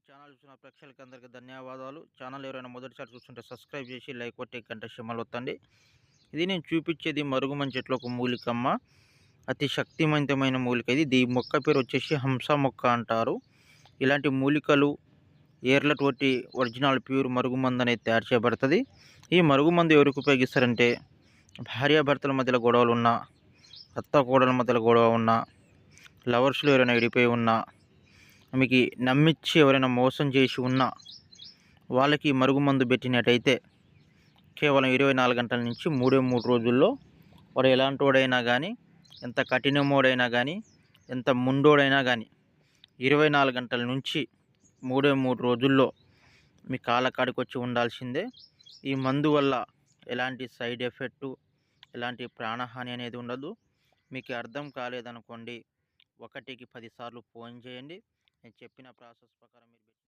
Channel చూసిన ప్రేక్షకులకి అందరికీ ధన్యవాదాలు. ఛానల్ ఎవరైనా మొదటిసారి చూస్తుంటే సబ్స్క్రైబ్ చేసి లైక్ కొట్టి గంట సింబల్ ఒత్తండి. ఇది నేను చూపించేది మరుగుమంజ చెట్లు ఒక మూలికమ్మ. అతి శక్తివంతమైన మూలిక ఇది. ఈ మొక్క పేరు వచ్చేసి హంస మొక్క అంటారు. ఇలాంటి మూలికలు ఏర్లతోటి ఒరిజినల్ ప్యూర్ మరుగుమందు అనేది తయారు చేయబడుతుంది. ఈ మరుగుమందు ఎవరికి ఉపయోగిస్తారంటే భార్యాభర్తల మధ్యలో గొడవలు ఉన్నా, అత్త కోడల మధ్యలో గొడవ ఉన్నా, లవర్స్లో ఎవరైనా విడిపోయి ఉన్నా, మీకు నమ్మించి ఎవరైనా మోసం చేసి ఉన్నా వాళ్ళకి మరుగుమందు పెట్టినట్టయితే కేవలం 24 గంటల నుంచి 3 రోజుల్లో వాడు ఎలాంటి వాడైనా కానీ, ఎంత కఠినమోడైనా కానీ, ఎంత ముండోడైనా కానీ 24 గంటల నుంచి 3 రోజుల్లో మీ కాళ్ళ కాడికి వచ్చి ఉండాల్సిందే. ఈ మందు వల్ల ఎలాంటి సైడ్ ఎఫెక్టు, ఎలాంటి ప్రాణహాని అనేది ఉండదు. మీకు అర్థం కాలేదనుకోండి, 1కి 10 సార్లు ఫోన్ చేయండి. నేను చెప్పిన ప్రాసెస్ ప్రకారం మీరు